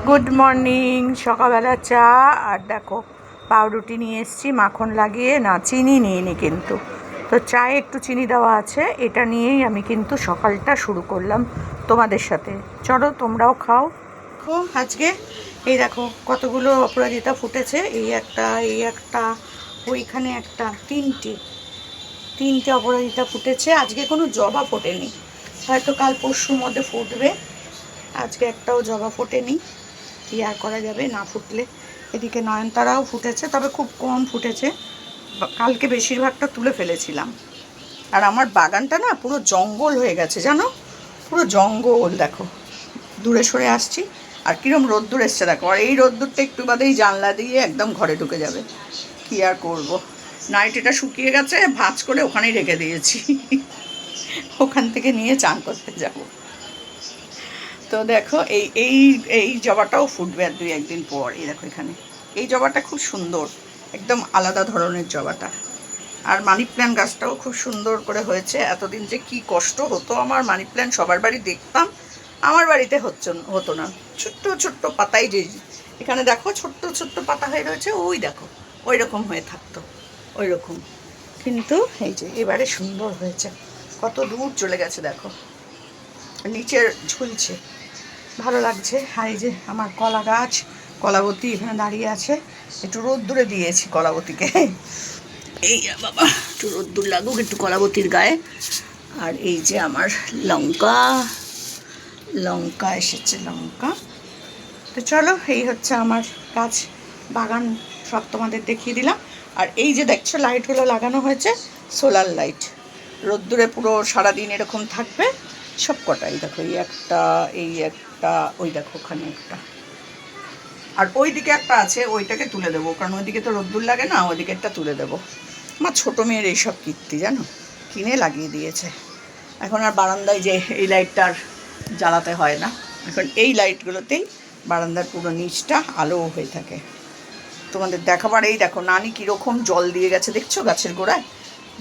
Good morning. সকালবেলা চা আর দেখো পাউরুটি নিয়ে এসেছি মাখন লাগিয়ে, না চিনি নিইনি কিন্তু, তো চায়ে একটু চিনি দেওয়া আছে, এটা নিয়েই আমি কিন্তু সকালটা শুরু করলাম তোমাদের সাথে। চলো তোমরাও খাও। আজকে এই দেখো কতগুলো অপরাজিতা ফুটেছে, এই একটা ওইখানে একটা, তিনটে অপরাজিতা ফুটেছে। আজকে কোনো জবা ফোটেনি, হয়তো কাল পরশুর মধ্যে ফুটবে। আজকে একটাও জবা ফোটেনি, কি আর করা যাবে না ফুটলে। এদিকে নয়নতারাও ফুটেছে, তবে খুব কম ফুটেছে, কালকে বেশিরভাগটা তুলে ফেলেছিলাম। আর আমার বাগানটা না পুরো জঙ্গল হয়ে গেছে জানো, পুরো জঙ্গল। দেখো দূরে সরে আসছি আর কিরম রোদ্দুর এসছে দেখো, আর এই রোদ্দুরটা একটু বাদেই জানলা দিয়ে একদম ঘরে ঢুকে যাবে। কি আর করব, নাইটিটা শুকিয়ে গেছে, ভাঁজ করে ওখানেই রেখে দিয়েছি ওখান থেকে নিয়ে চান করতে যাবো। তো দেখো এই এই এই জবাটাও ফুটবে আর দুই একদিন পর। এই দেখো এখানে এই জবাটা খুব সুন্দর, একদম আলাদা ধরনের জবাটা। আর মানি প্ল্যান্ট গাছটাও খুব সুন্দর করে হয়েছে। এতদিন যে কি কষ্ট হতো আমার, মানি প্ল্যান্ট সবার বাড়ি দেখতাম, আমার বাড়িতে হতো না। ছোট্ট ছোট্ট পাতাই যে এখানে দেখো ছোট্ট ছোট্ট পাতা হয়ে রয়েছে, ওই দেখো ওই রকম হয়ে থাকতো, ওই রকম। কিন্তু এই যে এবারে সুন্দর হয়েছে, কত দূর চলে গেছে দেখো, নিচে ঝুলছে, ভালো লাগছে। আর এই যে আমার কলা গাছ, কলাবতী এখানে দাঁড়িয়ে আছে, একটু রোদ্দুরে দিয়েছি কলাবতীকে। এই বাবা একটু রোদ্দুর লাগুক একটু কলাবতীর গায়ে। আর এই যে আমার লঙ্কা এসেছে, লঙ্কা। তো চলো এই হচ্ছে আমার গাছ বাগান, সব তোমাদের দেখিয়ে দিলাম। আর এই যে দেখছো লাইটগুলো লাগানো হয়েছে, সোলার লাইট, রোদ্দুরে পুরো সারাদিন এরকম থাকবে সব কটাই। দেখো এই একটা ওই দেখো ওখানে একটা, আর ওই দিকে একটা আছে, ওইটাকে তুলে দেবো, কারণ ওইদিকে তো রোদ্দুর লাগে না, ওইদিকে একটা তুলে দেবো। আমার ছোটো মেয়ের এইসব কীর্তি জানো, কিনে লাগিয়ে দিয়েছে। এখন আর বারান্দায় যে এই লাইটটা আর জ্বালাতে হয় না, এখন এই লাইটগুলোতেই বারান্দার পুরো নিচটা আলো হয়ে থাকে। তোমাদের দেখাবার, এই দেখো নানি কীরকম জল দিয়ে গেছে দেখছো গাছের গোড়ায়,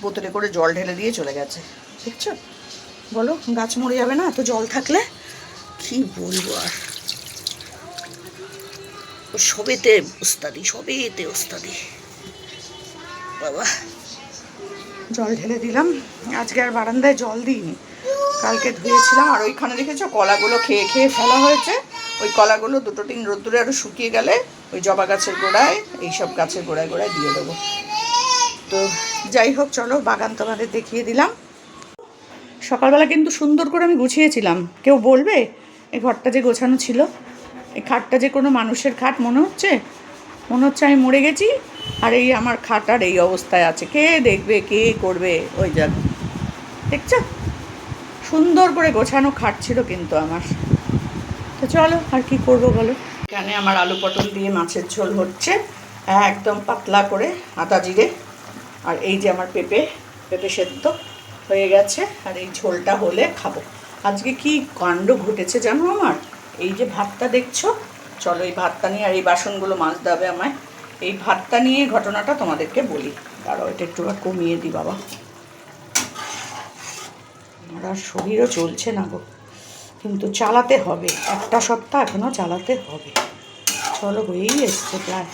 বোতলে করে জল ঢেলে দিয়ে চলে গেছে, দেখছো? বলো গাছ মরে যাবে না এত জল থাকলে? কি বলবো আর, সবেতে ওস্তাদি বাবা। জল ঢেলে দিলাম, আজকে আর বারান্দায় জল দিইনি, কালকে ধুয়েছিলাম। আর ওইখানে দেখেছো কলাগুলো খেয়ে খেয়ে ফেলা হয়েছে, ওই কলাগুলো দুটো দিন রোদ্দুরে আরও শুকিয়ে গেলে ওই জবা গাছের গোড়ায়, এইসব গাছের গোড়ায় গোড়ায় দিয়ে দেবো। তো যাই হোক চলো বাগান তোমাদের দেখিয়ে দিলাম। সকালবেলা কিন্তু সুন্দর করে আমি গুছিয়েছিলাম, কেউ বলবে এই ঘরটা যে গোছানো ছিল, এই খাটটা যে কোনো মানুষের খাট মনে হচ্ছে আমি মরে গেছি, আর এই আমার খাট আর এই অবস্থায় আছে, কে দেখবে কে করবে? ওই যাক দেখছো সুন্দর করে গোছানো খাট ছিল কিন্তু আমার। তো চলো আর কি করবো বলো। এখানে আমার আলু পটল দিয়ে মাছের ঝোল হচ্ছে, একদম পাতলা করে আদা জিরে। আর এই যে আমার পেঁপে সেদ্ধ হয়ে গেছে, আর এই ঝোলটা হলে খাবো। আজকে কি কাণ্ড ঘটেছে জানো আমার, এই যে ভাতটা দেখছো, চলো এই ভাতটা নিয়ে, আর এই বাসনগুলো মাজতে হবে আমায়, এই ভাতটা নিয়ে ঘটনাটা তোমাদেরকে বলি। দাঁড়াও এটা একটু কমিয়ে দিই বাবা, আমার আর শরীরও চলছে না গো, কিন্তু চালাতে হবে, একটা সপ্তাহ এখনও চালাতে হবে। চলো হয়েই এসছে প্রায়।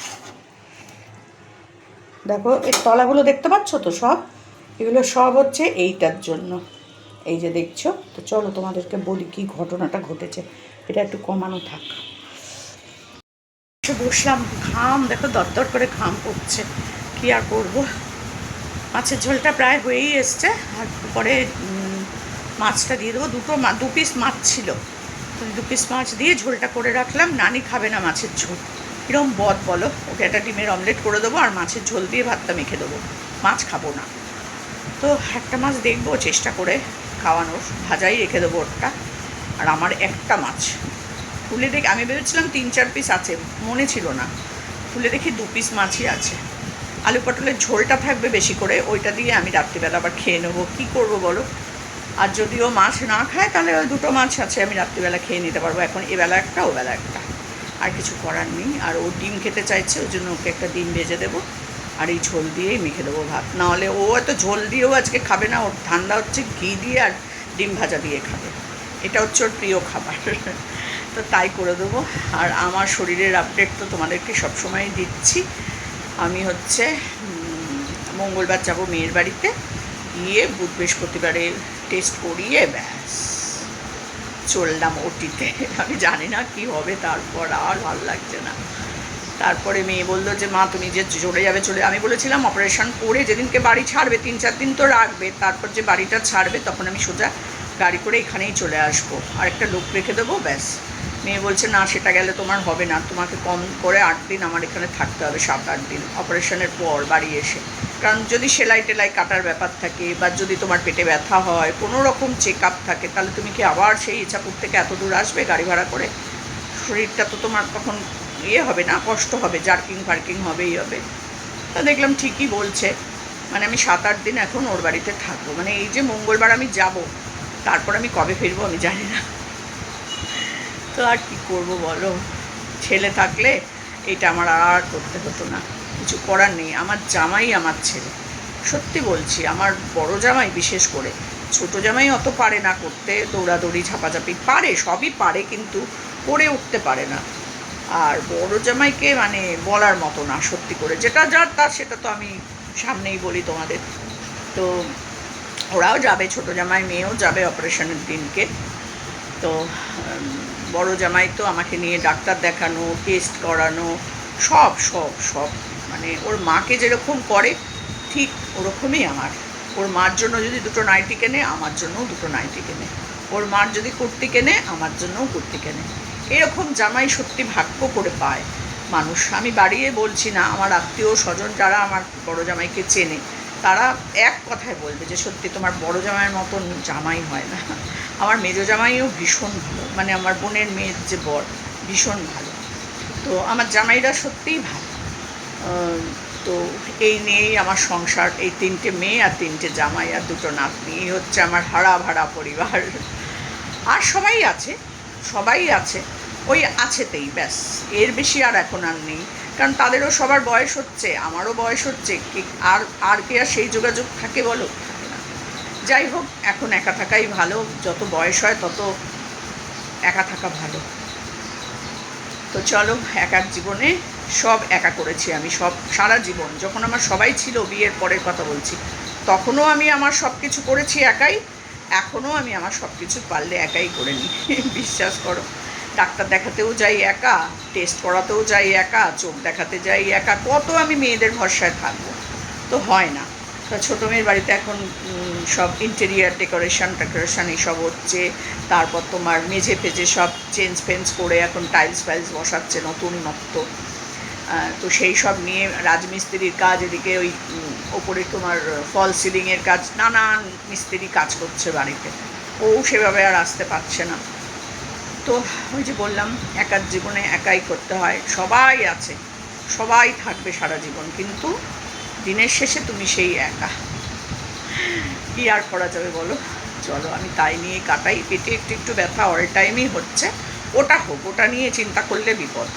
দেখো এর তলাগুলো দেখতে পাচ্ছ তো, সব এগুলো সব হচ্ছে এইটার জন্য, এই যে দেখছো। তো চলো তোমাদেরকে বলি কি ঘটনাটা ঘটেছে, এটা একটু কমানো থাক। বসলাম, ঘাম দেখো দরদর করে ঘাম পড়ছে, কি আর করবো। মাছের ঝোলটা প্রায় হয়েই এসছে, আর পরে মাছটা দিয়ে দেবো। দু পিস মাছ ছিল, তো 2 পিস মাছ দিয়ে ঝোলটা করে রাখলাম। নানি খাবে না মাছের ঝোল, কীরকম বদ বলো, ওকে একটা ডিমের অমলেট করে দেবো আর মাছের ঝোল দিয়ে ভাতটা মেখে দেবো, মাছ খাবো না। তো একটা মাছ দেখবো চেষ্টা করে খাওয়ানোর, ভাজাই রেখে দেবো ওরটা। আর আমার একটা মাছ খুলে দেখি, আমি ভেবেছিলাম 3-4 পিস আছে, মনে ছিল না, খুলে দেখি 2 পিস মাছই আছে। আলু পটলের ঝোলটা থাকবে বেশি করে, ওইটা দিয়ে আমি রাত্রিবেলা আবার খেয়ে নেবো, কী করবো বলো। আর যদিও মাছ না খায় তাহলে ওই 2টো মাছ আছে, আমি রাত্রিবেলা খেয়ে নিতে পারবো। এখন এবেলা একটা ওবেলা একটা, আর কিছু করার নেই। আর ও ডিম খেতে চাইছে, ওই জন্য ওকে একটা ডিম ভেজে দেবো, আর এই ঝোল দিয়েই মেখে দেবো ভাত। নাহলে ও হয়তো ঝোল দিয়েও আজকে খাবে না, ওর ঠান্ডা হচ্ছে ঘি দিয়ে আর ডিম ভাজা দিয়ে খাবে, এটা হচ্ছে ওর প্রিয় খাবার। তো তাই করে দেবো। আর আমার শরীরের আপডেট তো তোমাদেরকে সবসময় দিচ্ছি। আমি হচ্ছে মঙ্গলবার যাব মেয়ের বাড়িতে, গিয়ে বুধ বৃহস্পতিবারে টেস্ট করিয়ে ব্যাস চললাম ওটিতে। আমি জানি না কি হবে তারপর, আর ভালো লাগছে না। তারপরে মেয়ে বললো যে মা তুমি যে চলে যাবে চলে, আমি বলেছিলাম অপারেশন করে যেদিনকে বাড়ি ছাড়বে 3-4 দিন তো রাখবে, তারপর যে বাড়িটা ছাড়বে তখন আমি সোজা গাড়ি করে এখানেই চলে আসবো, আর একটা লোক রেখে দেবো ব্যাস। মেয়ে বলছে না সেটা গেলে তোমার হবে না, তোমাকে কম করে 8 দিন আমার এখানে থাকতে হবে, 7-8 দিন অপারেশনের পর বাড়ি এসে। কারণ যদি সেলাই টেলাই কাটার ব্যাপার থাকে বা যদি তোমার পেটে ব্যথা হয়, কোনো রকম চেক আপ থাকে, তাহলে তুমি কি আবার সেই ইচ্ছাপুর থেকে এত দূর আসবে গাড়ি ভাড়া করে? শরীরটা তো তোমার তখন হবে না, কষ্ট হবে, জার্কিং ফার্কিং হবেই হবে। তা দেখলাম ঠিকই বলছে, মানে আমি 7-8 দিন এখন ওর বাড়িতে থাকবো, মানে এই যে মঙ্গলবার আমি যাব, তারপর আমি কবে ফিরবো আমি জানি না। তো আর কি করব বলো, ছেলে থাকলে এটা আমার আর করতে হতো না, কিছু করার নেই। আমার জামাই আমার ছেলে, সত্যি বলছি, আমার বড় জামাই বিশেষ করে, ছোট জামাই অত পারে না করতে, দৌড়াদৌড়ি ঝাপাঝাপি পারে, সবই পারে, কিন্তু করে উঠতে পারে না। আর বড় জামাইকে মানে বলার মতো না, সত্যি করে, যেটা যার তার সেটা তো আমি সামনেই বলি তোমাদের। তো ওরাও যাবে, ছোটো জামাই মেয়েও যাবে অপারেশনের দিনকে। তো বড় জামাই তো আমাকে নিয়ে ডাক্তার দেখানো, টেস্ট করানো, সব সব সব মানে ওর মাকে যেরকম করে ঠিক ওরকমই আমার। ওর মার জন্য যদি 2টো নাইটি কেনে, আমার জন্যও 2টো নাইটি কেনে। ওর মার যদি কুর্তি কেনে, আমার জন্যও কুর্তি কেনে। এরকম জামাই সত্যি ভাগ্য করে পায় মানুষ। আমি বাড়িয়ে বলছি না, আমার আত্মীয় স্বজন যারা আমার বড় জামাইকে চেনে, তারা এক কথায় বলবে যে সত্যি তোমার বড় জামাইয়ের মতন জামাই হয় না। আমার মেজো জামাইও ভীষণ ভালো, মানে আমার বোনের মেয়ের যে বর, ভীষণ ভালো। তো আমার জামাইরা সত্যিই ভালো। তো এই নিয়েই আমার সংসার, এই 3টে মেয়ে আর 3টে জামাই আর 2টো নাতনি, এই হচ্ছে আমার হারা ভাড়া পরিবার। আর সবাই আছে, সবাই আছে, ওই আছেতেই ব্যাস, এর বেশি আর এখন আর নেই। কারণ তাদেরও সবার বয়স হচ্ছে, আমারও বয়স হচ্ছে, আর আর কে আর সেই যোগাযোগ থাকে বলো? থাকে না। যাই হোক, এখন একা থাকাই ভালো, যত বয়স হয় তত একা থাকা ভালো। তো চলো, একার জীবনে সব একা করেছি আমি, সব সারা জীবন। যখন আমার সবাই ছিল, বিয়ের পরের কথা বলছি, তখনও আমি আমার সব কিছু করেছি একাই, এখনও আমি আমার সব কিছু পারলে একাই করে নিই। বিশ্বাস করো, ডাক্তার দেখাতেও যাই একা, টেস্ট করাতেও যাই একা, চোখ দেখাতে যাই একা, কত আমি মেয়েদের ভরসায় থাকবো? তো হয় না। তো ছোটো মেয়ের বাড়িতে এখন সব ইন্টেরিয়ার ডেকোরেশন এইসব হচ্ছে, তারপর তোমার মেঝে ফেজে সব চেঞ্জ ফেঞ্জ করে এখন টাইলস ফাইলস বসাচ্ছে নতুনত্ব। তো সেই সব নিয়ে রাজমিস্ত্রির কাজ, এদিকে ওই ওপরে তোমার ফল সিলিংয়ের কাজ, নানান মিস্ত্রি কাজ করছে বাড়িতে, ও সেভাবে আর আসতে পারছে না। তো ওই যে বললাম, একার জীবনে একাই করতে হয়। সবাই আছে, সবাই থাকবে সারা জীবন, কিন্তু দিনের শেষে তুমি সেই একা। কী আর করা যাবে বলো? চলো, আমি তাই নিয়ে কাটাই। পেটে একটু একটু ব্যথা অল টাইমই হচ্ছে, ওটা হোক, ওটা নিয়ে চিন্তা করলে বিপদ।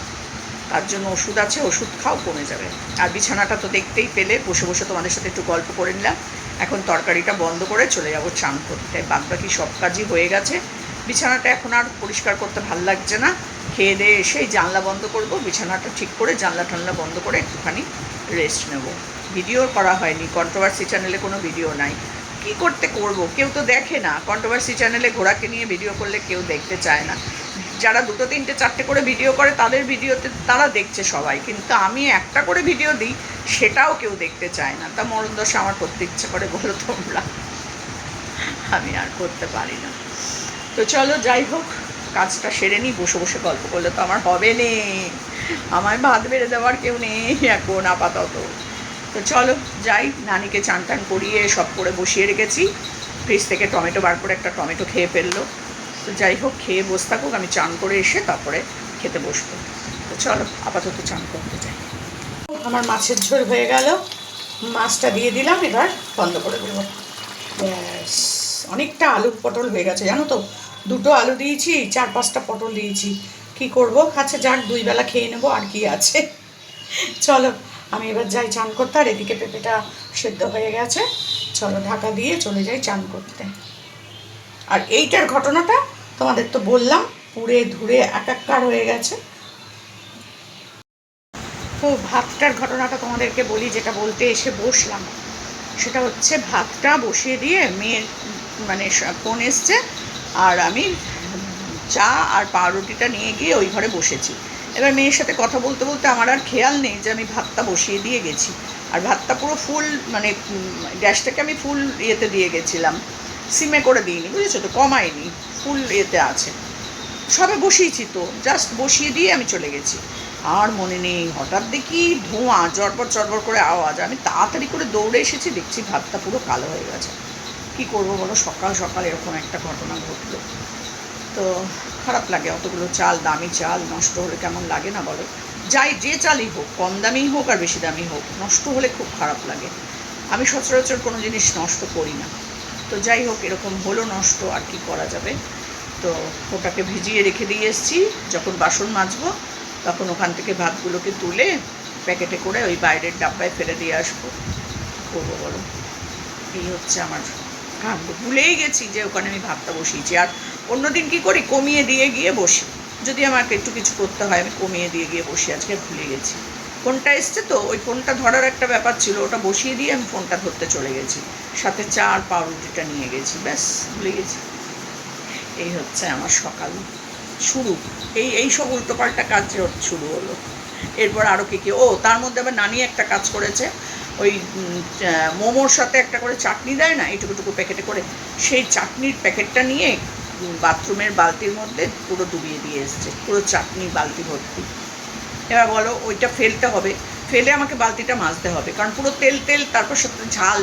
তার জন্য ওষুধ আছে, ওষুধ খাও, কমে যাবে। আর বিছানাটা তো দেখতেই পেলে, বসে বসে তোমাদের সাথে একটু গল্প করে নিলাম। এখন তরকারিটা বন্ধ করে চলে যাবো চান করতে, বাদবাকি সব কাজই হয়ে গেছে। বিছানাটা এখন আর পরিষ্কার করতে ভাল লাগছে না। খেয়ে দিয়ে এসেই জানলা বন্ধ করব, বিছানাটা ঠিক করে জানলা টানলা বন্ধ করে একটুখানি রেস্ট নেব। ভিডিও করা হয়নি, কন্ট্রোভার্সি চ্যানেলে কোনো ভিডিও নাই, কি করতে করব, কেউ তো দেখে না। কন্ট্রোভার্সি চ্যানেলে ঘোড়াকে নিয়ে ভিডিও করলে কেউ দেখতে চায় না। যারা 2, 3, 4 করে ভিডিও করে তাদের ভিডিওতে তারা দেখছে সবাই, কিন্তু আমি একটা করে ভিডিও দিই, সেটাও কেউ দেখতে চায় না। তা মরণদশা আমার করতে ইচ্ছে করে বলো তোমরা, আমি আর করতে পারি না। তো চলো, যাই হোক, কাজটা সেরে নিই। বসে বসে গল্প করলে তো আমার হবে নে, আমায় ভাত বেড়ে দেওয়ার কেউ নেই এখন আপাতত। তো চলো যাই, নানিকে চান টান করিয়ে সব করে বসিয়ে রেখেছি। ফ্রিজ থেকে টমেটো বার করে একটা টমেটো খেয়ে ফেললো। তো যাই হোক, খেয়ে বসে থাকুক, আমি চান করে এসে তারপরে খেতে বসবো। তো চলো, আপাতত চান করতে যাই। আমার মাছের ঝোল হয়ে গেল, মাছটা দিয়ে দিলাম, এবার বন্ধ করে দেবো। ব্যাস, অনেকটা আলু পটল হয়ে গেছে জানো তো। 2টো আলু দিয়েছি, 4-5টা পটল দিয়েছি, কি করব? আচ্ছা যাক, 2 বেলা খেয়ে নেবো, আর কি আছে। চলো, আমি এবার যাই চান করতে। আর এদিকে পেঁপেটা সেদ্ধ হয়ে গেছে, চলো ঢাকা দিয়ে চলে যাই চান করতে। আর এইটার ঘটনাটা তোমাদের তো বললাম, পুড়ে ধুড়ে একাকার হয়ে গেছে। তো ভাতটার ঘটনাটা তোমাদেরকে বলি, যেটা বলতে এসে বসলাম সেটা হচ্ছে ভাতটা বসিয়ে দিয়ে মেয়ের মানে ফোন এসছে, আর আমি চা আর পাউরুটিটা নিয়ে গিয়ে ওই ঘরে বসেছি। এবার মেয়ের সাথে কথা বলতে বলতে আমার আর খেয়াল নেই যে আমি ভাতটা বসিয়ে দিয়ে গেছি। আর ভাতটা পুরো ফুল মানে গ্যাসটাকে আমি ফুল ইয়েতে দিয়ে গেছিলাম, সিমে করে দিইনি, বুঝেছো তো, কমাইনি, ফুল ইয়েতে আছে। সবে বসিয়েছি তো, জাস্ট বসিয়ে দিয়ে আমি চলে গেছি। আর মনে নেই, হঠাৎ দেখি ধোঁয়া, চড়বড় চড়বড় করে আওয়াজ। আমি তাড়াতাড়ি করে দৌড়ে এসেছি, দেখছি ভাতটা পুরো কালো হয়ে গেছে। কি করবো বলো, সকাল সকাল এরকম একটা ঘটনা ঘটলো। তো খারাপ লাগে, অতগুলো চাল, দামি চাল নষ্ট হলে কেমন লাগে না বলো। যাই যে চালই হোক, কম দামি হোক আর বেশি দামি হোক, নষ্ট হলে খুব খারাপ লাগে। আমি সচরাচর কোনো জিনিস নষ্ট করি না। তো যাই হোক, এরকম হলো নষ্ট, আর কি করা যাবে। তো ওটাকে ভিজিয়ে রেখে দিয়ে এসেছি, যখন বাসন মাজবো তখন ওখান থেকে ভাতগুলোকে তুলে প্যাকেটে করে ওই বাইরের ডাব্বায় ফেলে দিয়ে আসবো। করবো বলো, এই হচ্ছে আমার কাণ্ড। ভুলেই গেছি যে ওখানে আমি ভাতটা বসিয়েছি। আর অন্যদিন কী করি, কমিয়ে দিয়ে গিয়ে বসি, যদি আমাকে একটু কিছু করতে হয় আমি কমিয়ে দিয়ে গিয়ে বসি। আজকে ভুলে গেছি। ফোনটা এসছে তো, ওই ফোনটা ধরার একটা ব্যাপার ছিল, ওটা বসিয়ে দিয়ে আমি ফোনটা ধরতে চলে গেছি, সাথে চা আর পাউরুটিটা নিয়ে গেছি, ব্যাস ভুলে গেছি। এই হচ্ছে আমার সকাল শুরু। এই সব উল্টোপাল্টা কাজ শুরু হলো। এরপর আরও কী ও, তার মধ্যে আবার নানি একটা কাজ করেছে, ওই মোমোর সাথে একটা করে চাটনি দেয় না, এইটুকুটুকু প্যাকেটে করে, সেই চাটনির প্যাকেটটা নিয়ে বাথরুমের বালতির মধ্যে পুরো ডুবিয়ে দিয়ে এসছে, পুরো চাটনি বালতি ভর্তি। এবার বলো, ওইটা ফেলতে হবে, ফেলে আমাকে বালতিটা মাজতে হবে, কারণ পুরো তেল তেল, তারপর সাথে ঝাল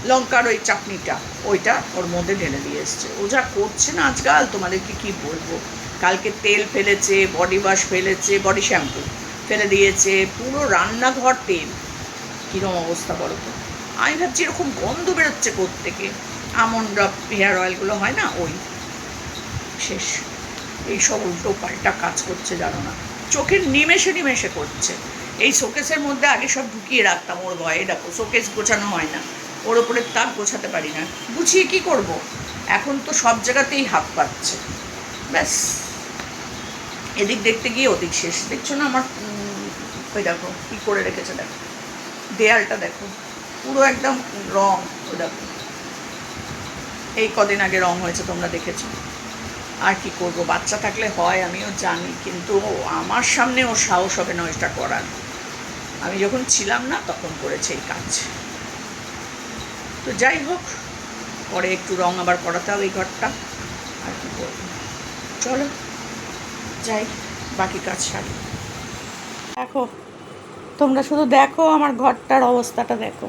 লঙ্কার ওই চাটনিটা, ওইটা ওর মধ্যে ঢেলে দিয়ে এসছে। ও যা করছে না আজকাল, তোমাদেরকে কি বলবো। কালকে তেল ফেলেছে, বডি ওয়াশ ফেলেছে, বডি শ্যাম্পু ফেলে দিয়েছে, পুরো রান্নাঘর তেল। কীরকম অবস্থা বলো তো। আমি ভাবছি এরকম গন্ধ বেরোচ্ছে কোত্থেকে, আমন্ড হেয়ার অয়েলগুলো হয় না, ওই শেষ। এইসব উল্টো পাল্টা কাজ করছে জানো না, চোখের নিমেষে নিমেষে করছে। এই শোকেসের মধ্যে আগে সব ঢুকিয়ে রাখতাম ওর ভয়ে, দেখো শোকেস গোছানো হয় না, ওর ওপরে তাক গোছাতে পারি না, গুছিয়ে কি করব। এখন তো সব জায়গাতেই হাত পাচ্ছে, ব্যাস এদিক দেখতে গিয়ে ওদিক শেষ। দেখছো না আমার, ওই দেখো কী করে রেখেছে, দেখো দেয়ালটা দেখো পুরো একদম রং, ও দেখো এই কদিন আগে রং হয়েছে, তোমরা দেখেছো। আর কি করব, বাচ্চা থাকলে হয় আমিও জানি, কিন্তু আমার সামনে ওর সাহস হবে না ওইটা করার। আমি যখন ছিলাম না তখন করেছে এই কাজ। তো যাই হোক, পরে একটু রং আবার করাতে হবে এই ঘরটা, আর কি করব। চলো যাই, বাকি কাজ সারি। দেখো, তোমরা শুধু দেখো আমার ঘরটার অবস্থাটা দেখো।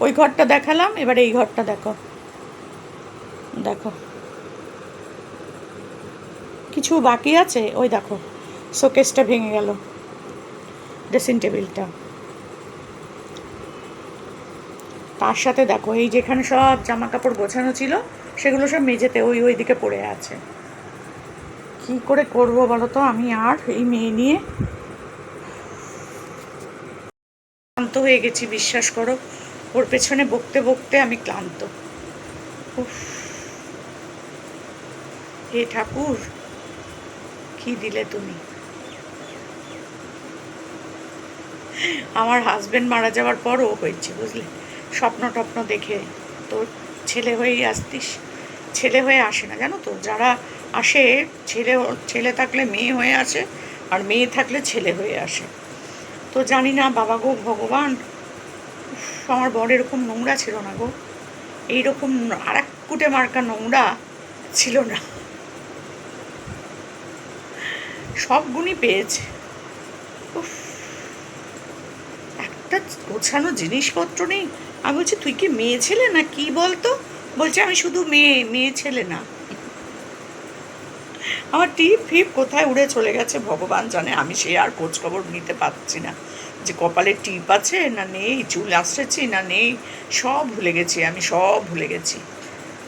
ওই ঘরটা দেখালাম, এবার এই ঘরটা দেখো। দেখো কিছু বাকি আছে, ওই দেখো শোকেসটা ভেঙে গেল, ড্রেসিং টেবিলটা, তার সাথে দেখো এই যেখানে সব জামা কাপড় গোছানো ছিল সেগুলো সব মেঝেতে ওই দিকে পড়ে আছে। কি করে করব বলো তো, আমি আর এই মেয়ে নিয়ে ক্লান্ত হয়ে গেছি, বিশ্বাস করো, ওর পেছনে বকতে বকতে আমি ক্লান্ত। উফ, হে ঠাকুর কি দিলে তুমি। আমার হাজবেন্ড মারা যাওয়ার পরও হয়েছে, বুঝলে, স্বপ্ন টপ্ন দেখে। তো ছেলে হয়েই আসতিস, ছেলে হয়ে আসে না জানো তো, যারা আসে ছেলে থাকলে মেয়ে হয়ে আসে, আর মেয়ে থাকলে ছেলে হয়ে আসে। তো জানি না, বাবা গো ভগবান, আমার বর এরকম নোংরা ছিল না গো, এইরকম আর এক কুটে মার্কা নোংরা ছিল না, সব গুণই পেয়েছে। উফ, একটা গোছানো জিনিসপত্র নেই। আমি বলছি তুই কি মেয়ে ছেলে না কি বলতো, বলছে আমি শুধু মেয়ে ছেলে না। আমার টিপ ফিপ কোথায় উড়ে চলে গেছে ভগবান জানে, আমি সে আর খোঁজখবর নিতে পারছি না যে কপালে টিপ আছে না নেই, চুল আসছেছি না নেই, সব ভুলে গেছি, আমি সব ভুলে গেছি।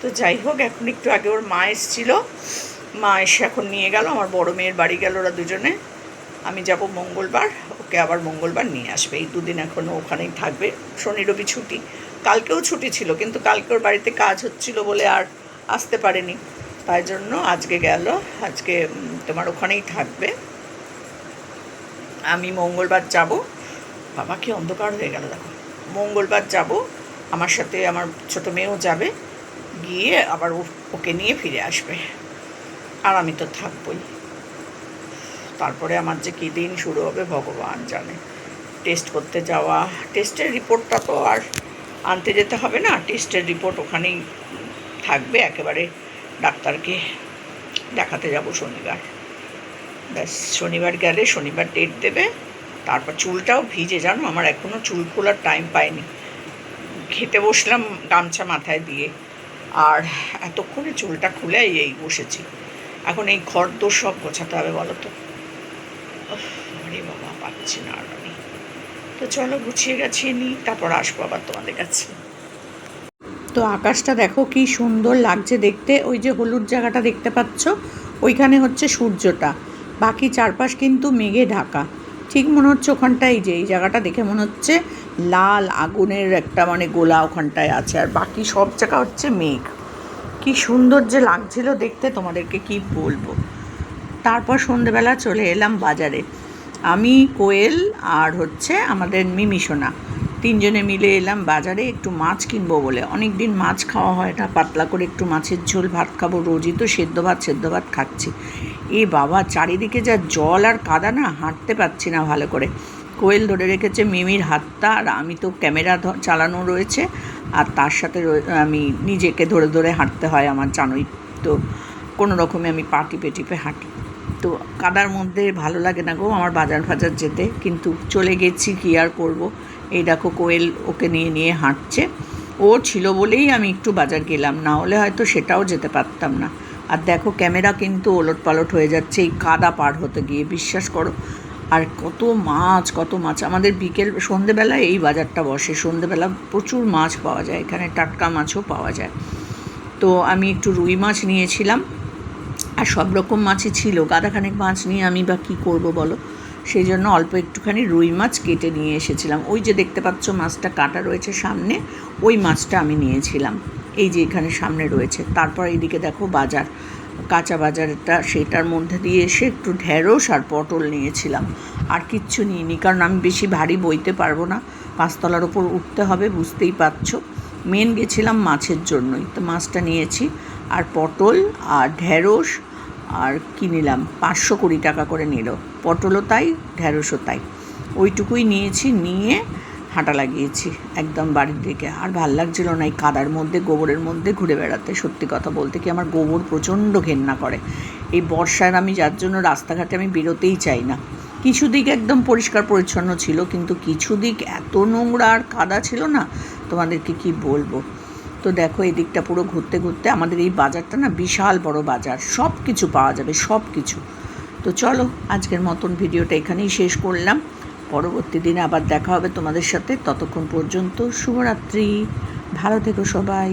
তো যাই হোক, এখন একটু আগে ওর মা এসেছিল, মা এসে এখন নিয়ে গেল, আমার বড় মেয়ের বাড়ি গেল ওরা দুজনে। আমি যাব মঙ্গলবার, ওকে আবার মঙ্গলবার নিয়ে আসবে। এই দুদিন এখনও ওখানেই থাকবে, শনি রবি ছুটি, কালকেও ছুটি ছিল, কিন্তু কালকে ওর বাড়িতে কাজ হচ্ছিল বলে আর আসতে পারেনি। তাই জন্য আজকে গেল। আজকে তোমার ওখানেই থাকবে। আমি মঙ্গলবার যাব। বাবা কি অন্ধকার হয়ে গেল দেখো। মঙ্গলবার যাব, আমার সাথে আমার ছোটো মেয়েও যাবে, গিয়ে আবার ওকে নিয়ে ফিরে আসবে, আর আমি তো থাকবই। তারপরে আমার যে কী দিন শুরু হবে ভগবান জানে। টেস্ট করতে যাওয়া, টেস্টের রিপোর্টটা তো আর আনতে যেতে হবে না, টেস্টের রিপোর্ট ওখানেই থাকবে, একেবারে ডাক্তারকে দেখাতে যাব শনিবার। ব্যাস, শনিবার গেলে শনিবার ডেট দেবে। তারপর চুলটাও ভিজে, জানো আমার এখনও চুল খোলার টাইম পাইনি। খেতে বসলাম গামছা মাথায় দিয়ে, আর এতক্ষণে চুলটা খুলে এই বসেছি। এখন এই ঘর দোর সব গোছাতে হবে, বলো তো। আরে বাবা, পাচ্ছি না আর আমি। তো চলো গুছিয়ে গাছিয়ে নিই, তারপর আসবো আবার তোমাদের কাছে। তো আকাশটা দেখো কি সুন্দর লাগছে দেখতে। ওই যে হলুদ জায়গাটা দেখতে পাচ্ছ, ওইখানে হচ্ছে সূর্যটা, বাকি চারপাশ কিন্তু মেঘে ঢাকা। ঠিক মনে হচ্ছে ওখানটায়, যে এই জায়গাটা দেখে মনে হচ্ছে লাল আগুনের একটা মানে গোলা ওখানটায় আছে, আর বাকি সব জায়গা হচ্ছে মেঘ। কি সুন্দর যে লাগছিল দেখতে, তোমাদেরকে কি বলবো। তারপর সন্ধেবেলা চলে এলাম বাজারে। আমি, কোয়েল আর হচ্ছে আমাদের মিমি সোনা, তিনজনে মিলে এলাম বাজারে একটু মাছ কিনবো বলে। অনেক দিন মাছ খাওয়া হয় না, পাতলা করে একটু মাছের ঝোল ভাত খাবো। রোজই তো সেদ্ধ ভাত খাচ্ছি। এ বাবা, চারিদিকে যা জল আর কাদা না, হাঁটতে পারছি না ভালো করে। কোয়েল ধরে রেখেছে মিমির হাতটা, আর আমি তো ক্যামেরা চালানো রয়েছে, আর তার সাথে আমি নিজেকে ধরে ধরে হাঁটতে হয় আমার, জানোই তো। কোনো রকমে আমি পা টিপে টিপে হাঁটি। তো কাদার মধ্যে ভালো লাগে না গো আমার বাজার যেতে, কিন্তু চলে গেছি, কী আর করবো। এই দেখো কোয়েল ওকে নিয়ে নিয়ে হাঁটছে। ও ছিল বলেই আমি একটু বাজার গেলাম, না হলে হয়তো সেটাও যেতে পারতাম না। আর দেখো ক্যামেরা কিন্তু ওলট পালট হয়ে যাচ্ছে এই কাদা পার হতে গিয়ে, বিশ্বাস করো। আর কত মাছ। আমাদের সন্ধেবেলায় এই বাজারটা বসে, সন্ধেবেলা প্রচুর মাছ পাওয়া যায় এখানে, টাটকা মাছও পাওয়া যায়। তো আমি একটু রুই মাছ নিয়েছিলাম, আর সব রকম মাছই ছিল। গাদাখানেক মাছ নিয়ে আমি বা কী করবো বলো। সেই জন্য অল্প একটুখানি রুই মাছ কেটে নিয়ে এসেছিলাম। ওই যে দেখতে পাচ্ছ মাছটা কাটা রয়েছে সামনে, ওই মাছটা আমি নিয়েছিলাম। এই যে এখানে সামনে রয়েছে। তারপর এইদিকে দেখো বাজার, কাঁচা বাজারটা, সেটার মধ্যে দিয়ে এসে একটু ঢেঁড়স আর পটল নিয়েছিলাম। আর কিচ্ছু নিইনি, কারণ আমি বেশি ভারী বইতে পারবো না, 5 তলার ওপর উঠতে হবে, বুঝতেই পারছো। মেন গেছিলাম মাছের জন্যই, তো মাছটা নিয়েছি। আর পটল আর ঢেঁড়স, আর কী নিলাম, 520 টাকা করে নিল। পটলও তাই, ঢেঁড়সও তাই। ওইটুকুই নিয়েছি, নিয়ে হাঁটা লাগিয়েছি একদম বাড়ির দিকে। আর ভাল লাগছিল না এই কাদার মধ্যে, গোবরের মধ্যে ঘুরে বেড়াতে। সত্যি কথা বলতে কি, আমার গোবর প্রচণ্ড ঘেন্না করে। এই বর্ষার আমি যার জন্য রাস্তাঘাটে আমি বেরোতেই চাই না। কিছু দিক একদম পরিষ্কার পরিচ্ছন্ন ছিল, কিন্তু কিছু দিক এত নোংরা আর কাদা ছিল না, তোমাদেরকে কি বলবো। তো দেখো এদিকটা পুরো ঘুরতে ঘুরতে আমাদের এই বাজারটা না বিশাল বড় বাজার, সব কিছু পাওয়া যাবে, সব কিছু। তো চলো আজকের মতন ভিডিওটা এখানেই শেষ করলাম। পরবর্তী দিনে আবার দেখা হবে তোমাদের সাথে। ততক্ষণ পর্যন্ত শুভরাত্রি, ভালো থেকো সবাই।